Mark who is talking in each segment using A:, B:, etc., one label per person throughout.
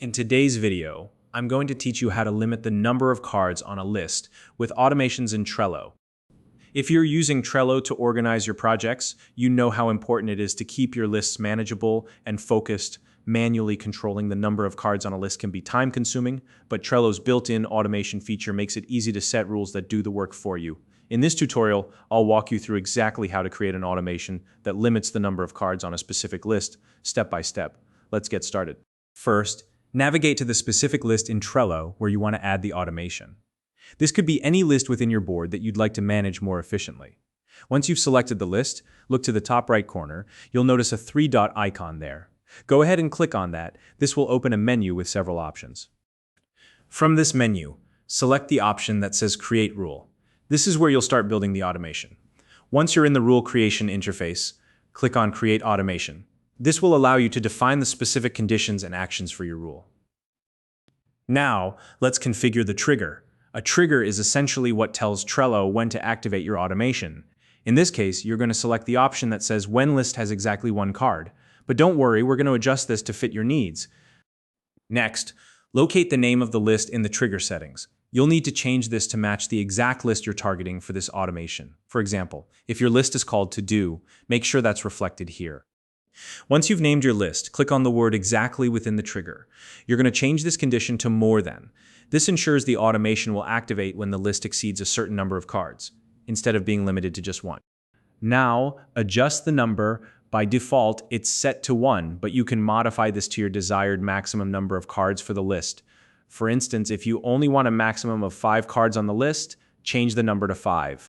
A: In today's video, I'm going to teach you how to limit the number of cards on a list with automations in Trello. If you're using Trello to organize your projects, you know how important it is to keep your lists manageable and focused. Manually controlling the number of cards on a list can be time-consuming, but Trello's built-in automation feature makes it easy to set rules that do the work for you. In this tutorial, I'll walk you through exactly how to create an automation that limits the number of cards on a specific list, step by step. Let's get started. First, navigate to the specific list in Trello where you want to add the automation. This could be any list within your board that you'd like to manage more efficiently. Once you've selected the list, look to the top right corner. You'll notice a three-dot icon there. Go ahead and click on that. This will open a menu with several options. From this menu, select the option that says Create Rule. This is where you'll start building the automation. Once you're in the rule creation interface, click on Create Automation. This will allow you to define the specific conditions and actions for your rule. Now, let's configure the trigger. A trigger is essentially what tells Trello when to activate your automation. In this case, you're going to select the option that says when list has exactly one card. But don't worry, we're going to adjust this to fit your needs. Next, locate the name of the list in the trigger settings. You'll need to change this to match the exact list you're targeting for this automation. For example, if your list is called To Do, make sure that's reflected here. Once you've named your list, click on the word exactly within the trigger. You're going to change this condition to more than. This ensures the automation will activate when the list exceeds a certain number of cards, instead of being limited to just one. Now, adjust the number. By default, it's set to 1, but you can modify this to your desired maximum number of cards for the list. For instance, if you only want a maximum of 5 cards on the list, change the number to 5.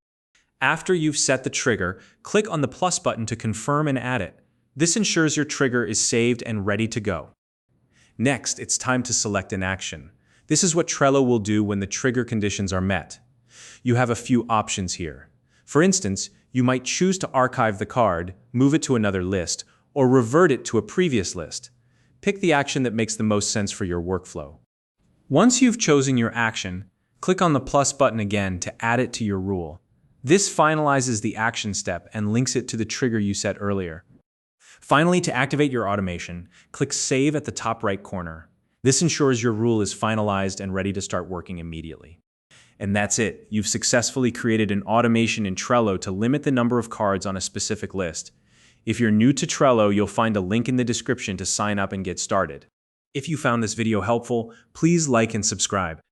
A: After you've set the trigger, click on the plus button to confirm and add it. This ensures your trigger is saved and ready to go. Next, it's time to select an action. This is what Trello will do when the trigger conditions are met. You have a few options here. For instance, you might choose to archive the card, move it to another list, or revert it to a previous list. Pick the action that makes the most sense for your workflow. Once you've chosen your action, click on the plus button again to add it to your rule. This finalizes the action step and links it to the trigger you set earlier. Finally, to activate your automation, click Save at the top right corner. This ensures your rule is finalized and ready to start working immediately. And that's it. You've successfully created an automation in Trello to limit the number of cards on a specific list. If you're new to Trello, you'll find a link in the description to sign up and get started. If you found this video helpful, please like and subscribe.